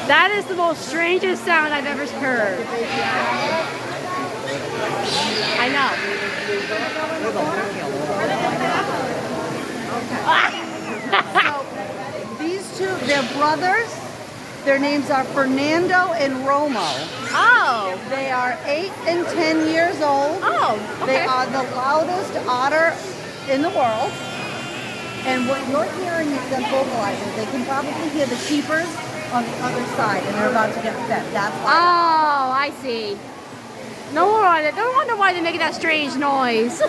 That is the most strangest sound I've ever heard. I know. So these two, they're brothers. Their names are Fernando and Romo. Oh. They are 8 and 10 years old. Oh, okay. They are the loudest otter in the world. And what you're hearing is them vocalizing. They can probably hear the keepers on the other side, and they're about to get fed. That's why. Oh, I see. No wonder why they're making that strange noise.